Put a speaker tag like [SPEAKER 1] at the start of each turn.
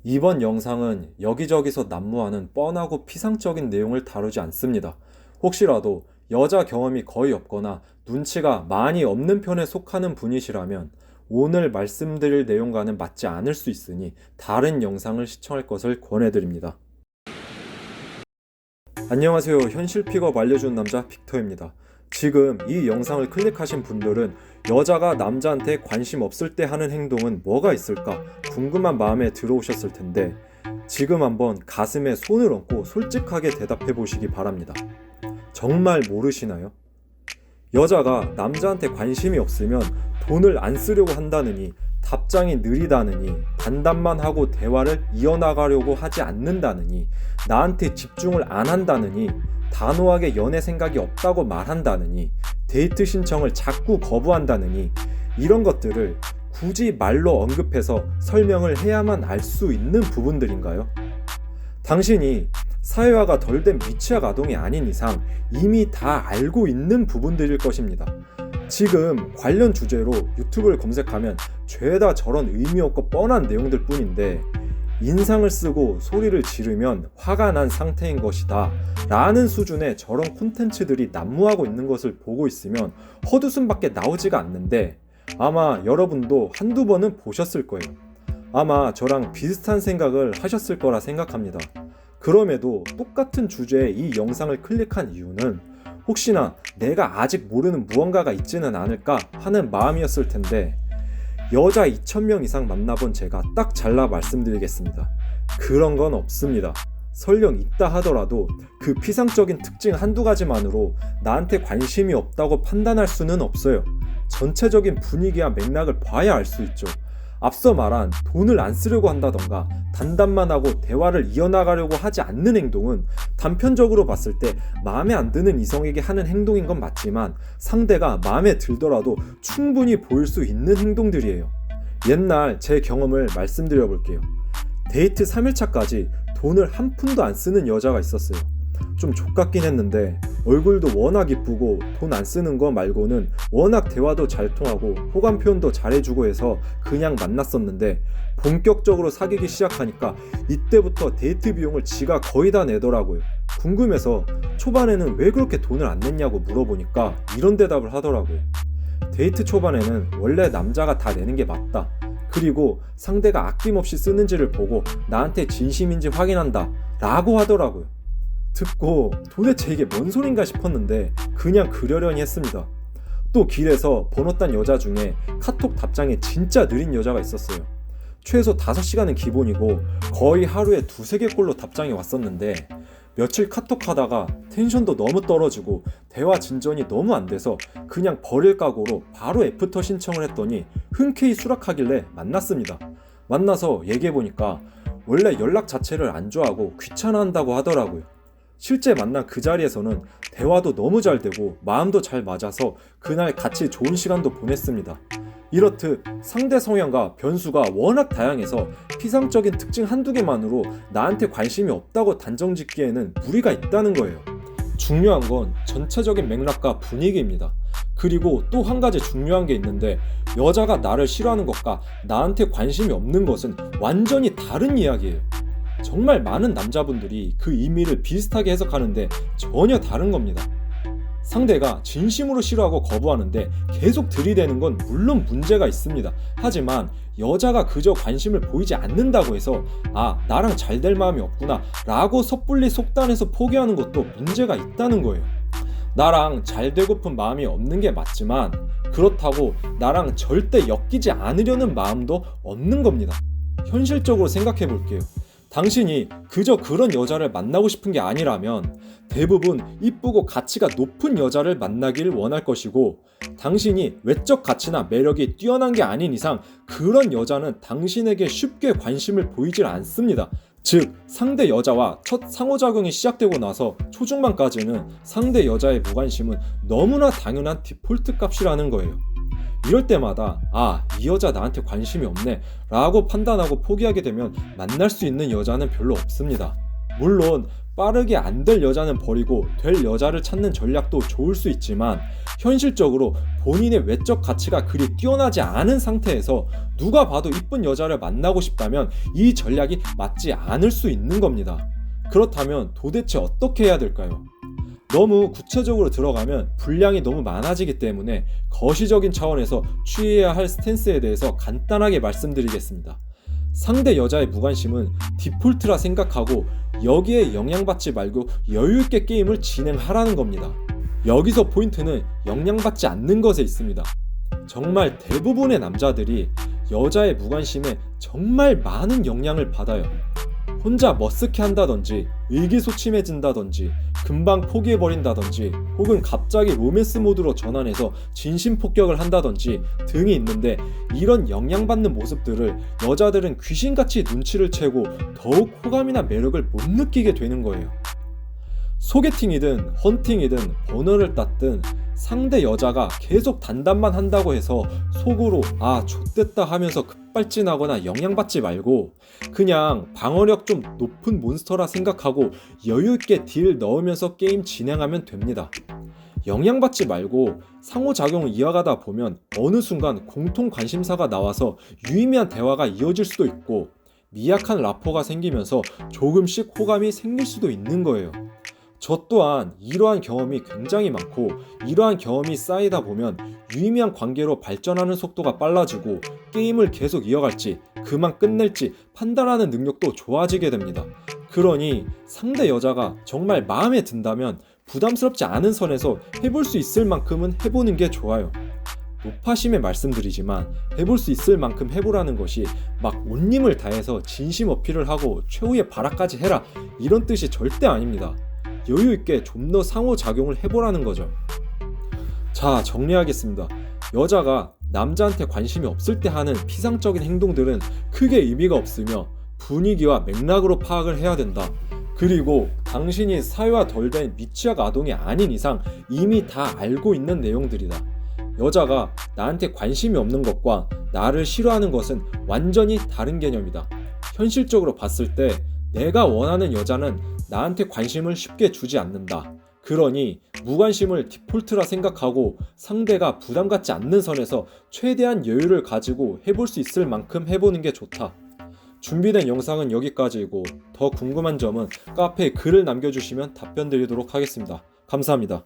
[SPEAKER 1] 이번 영상은 여기저기서 난무하는 뻔하고 피상적인 내용을 다루지 않습니다. 혹시라도 여자 경험이 거의 없거나 눈치가 많이 없는 편에 속하는 분이시라면 오늘 말씀드릴 내용과는 맞지 않을 수 있으니 다른 영상을 시청할 것을 권해드립니다. 안녕하세요. 현실 픽업 알려주는 남자 빅터입니다. 지금 이 영상을 클릭하신 분들은 여자가 남자한테 관심 없을 때 하는 행동은 뭐가 있을까 궁금한 마음에 들어오셨을 텐데 지금 한번 가슴에 손을 얹고 솔직하게 대답해 보시기 바랍니다. 정말 모르시나요? 여자가 남자한테 관심이 없으면 돈을 안 쓰려고 한다느니, 답장이 느리다느니, 단답만 하고 대화를 이어나가려고 하지 않는다느니, 나한테 집중을 안 한다느니, 단호하게 연애 생각이 없다고 말한다느니, 데이트 신청을 자꾸 거부한다느니, 이런 것들을 굳이 말로 언급해서 설명을 해야만 알 수 있는 부분들인가요? 당신이 사회화가 덜 된 미취학 아동이 아닌 이상 이미 다 알고 있는 부분들일 것입니다. 지금 관련 주제로 유튜브를 검색하면 죄다 저런 의미 없고 뻔한 내용들 뿐인데 인상을 쓰고 소리를 지르면 화가 난 상태인 것이다 라는 수준의 저런 콘텐츠들이 난무하고 있는 것을 보고 있으면 헛웃음밖에 나오지가 않는데 아마 여러분도 한두 번은 보셨을 거예요. 아마 저랑 비슷한 생각을 하셨을 거라 생각합니다. 그럼에도 똑같은 주제의 이 영상을 클릭한 이유는 혹시나 내가 아직 모르는 무언가가 있지는 않을까 하는 마음이었을 텐데 여자 2,000명 이상 만나본 제가 딱 잘라 말씀드리겠습니다. 그런 건 없습니다. 설령 있다 하더라도 그 피상적인 특징 한두 가지만으로 나한테 관심이 없다고 판단할 수는 없어요. 전체적인 분위기와 맥락을 봐야 알 수 있죠. 앞서 말한 돈을 안 쓰려고 한다던가 단답만 하고 대화를 이어나가려고 하지 않는 행동은 단편적으로 봤을 때 마음에 안 드는 이성에게 하는 행동인 건 맞지만 상대가 마음에 들더라도 충분히 보일 수 있는 행동들이에요. 옛날 제 경험을 말씀드려 볼게요. 데이트 3일차까지 돈을 한 푼도 안 쓰는 여자가 있었어요. 좀 족같긴 했는데 얼굴도 워낙 이쁘고 돈 안 쓰는 거 말고는 워낙 대화도 잘 통하고 호감 표현도 잘해주고 해서 그냥 만났었는데 본격적으로 사귀기 시작하니까 이때부터 데이트 비용을 지가 거의 다 내더라고요. 궁금해서 초반에는 왜 그렇게 돈을 안 냈냐고 물어보니까 이런 대답을 하더라고요. 데이트 초반에는 원래 남자가 다 내는 게 맞다. 그리고 상대가 아낌없이 쓰는지를 보고 나한테 진심인지 확인한다 라고 하더라고요. 듣고 도대체 이게 뭔 소린가 싶었는데 그냥 그러려니 했습니다. 또 길에서 번호 딴 여자 중에 카톡 답장이 진짜 느린 여자가 있었어요. 최소 5시간은 기본이고 거의 하루에 2-3개꼴로 답장이 왔었는데 며칠 카톡 하다가 텐션도 너무 떨어지고 대화 진전이 너무 안 돼서 그냥 버릴 각오로 바로 애프터 신청을 했더니 흔쾌히 수락하길래 만났습니다. 만나서 얘기해보니까 원래 연락 자체를 안 좋아하고 귀찮아한다고 하더라고요. 실제 만난 그 자리에서는 대화도 너무 잘 되고 마음도 잘 맞아서 그날 같이 좋은 시간도 보냈습니다. 이렇듯 상대 성향과 변수가 워낙 다양해서 피상적인 특징 한두 개만으로 나한테 관심이 없다고 단정짓기에는 무리가 있다는 거예요. 중요한 건 전체적인 맥락과 분위기입니다. 그리고 또 한 가지 중요한 게 있는데 여자가 나를 싫어하는 것과 나한테 관심이 없는 것은 완전히 다른 이야기예요. 정말 많은 남자분들이 그 의미를 비슷하게 해석하는데 전혀 다른 겁니다. 상대가 진심으로 싫어하고 거부하는데 계속 들이대는 건 물론 문제가 있습니다. 하지만 여자가 그저 관심을 보이지 않는다고 해서 나랑 잘 될 마음이 없구나 라고 섣불리 속단해서 포기하는 것도 문제가 있다는 거예요. 나랑 잘 되고픈 마음이 없는 게 맞지만 그렇다고 나랑 절대 엮이지 않으려는 마음도 없는 겁니다. 현실적으로 생각해 볼게요. 당신이 그저 그런 여자를 만나고 싶은 게 아니라면 대부분 이쁘고 가치가 높은 여자를 만나길 원할 것이고 당신이 외적 가치나 매력이 뛰어난 게 아닌 이상 그런 여자는 당신에게 쉽게 관심을 보이질 않습니다. 즉 상대 여자와 첫 상호작용이 시작되고 나서 초중반까지는 상대 여자의 무관심은 너무나 당연한 디폴트 값이라는 거예요. 이럴 때마다 이 여자 나한테 관심이 없네 라고 판단하고 포기하게 되면 만날 수 있는 여자는 별로 없습니다. 물론 빠르게 안 될 여자는 버리고 될 여자를 찾는 전략도 좋을 수 있지만 현실적으로 본인의 외적 가치가 그리 뛰어나지 않은 상태에서 누가 봐도 이쁜 여자를 만나고 싶다면 이 전략이 맞지 않을 수 있는 겁니다. 그렇다면 도대체 어떻게 해야 될까요? 너무 구체적으로 들어가면 분량이 너무 많아지기 때문에 거시적인 차원에서 취해야 할 스탠스에 대해서 간단하게 말씀드리겠습니다. 상대 여자의 무관심은 디폴트라 생각하고 여기에 영향받지 말고 여유있게 게임을 진행하라는 겁니다. 여기서 포인트는 영향받지 않는 것에 있습니다. 정말 대부분의 남자들이 여자의 무관심에 정말 많은 영향을 받아요. 혼자 머쓱해 한다든지 의기소침해진다든지 금방 포기해버린다든지 혹은 갑자기 로맨스 모드로 전환해서 진심폭격을 한다든지 등이 있는데 이런 영향받는 모습들을 여자들은 귀신같이 눈치를 채고 더욱 호감이나 매력을 못 느끼게 되는 거예요. 소개팅이든 헌팅이든 번호를 땄든 상대 여자가 계속 단답만 한다고 해서 속으로 아 좆됐다 하면서 급발진하거나 영향받지 말고 그냥 방어력 좀 높은 몬스터라 생각하고 여유있게 딜 넣으면서 게임 진행하면 됩니다. 영향받지 말고 상호작용을 이어가다 보면 어느 순간 공통 관심사가 나와서 유의미한 대화가 이어질 수도 있고 미약한 라포가 생기면서 조금씩 호감이 생길 수도 있는 거예요. 저 또한 이러한 경험이 굉장히 많고 이러한 경험이 쌓이다 보면 유의미한 관계로 발전하는 속도가 빨라지고 게임을 계속 이어갈지 그만 끝낼지 판단하는 능력도 좋아지게 됩니다. 그러니 상대 여자가 정말 마음에 든다면 부담스럽지 않은 선에서 해볼 수 있을 만큼은 해보는 게 좋아요. 높아심에 말씀드리지만 해볼 수 있을 만큼 해보라는 것이 막 온 힘을 다해서 진심 어필을 하고 최후의 발악까지 해라 이런 뜻이 절대 아닙니다. 여유있게 좀 더 상호작용을 해보라는 거죠. 자, 정리하겠습니다. 여자가 남자한테 관심이 없을 때 하는 피상적인 행동들은 크게 의미가 없으며 분위기와 맥락으로 파악을 해야 된다. 그리고 당신이 사회화 덜 된 미취학 아동이 아닌 이상 이미 다 알고 있는 내용들이다. 여자가 나한테 관심이 없는 것과 나를 싫어하는 것은 완전히 다른 개념이다. 현실적으로 봤을 때 내가 원하는 여자는 나한테 관심을 쉽게 주지 않는다. 그러니 무관심을 디폴트라 생각하고 상대가 부담 갖지 않는 선에서 최대한 여유를 가지고 해볼 수 있을 만큼 해보는 게 좋다. 준비된 영상은 여기까지이고 더 궁금한 점은 카페에 글을 남겨주시면 답변 드리도록 하겠습니다. 감사합니다.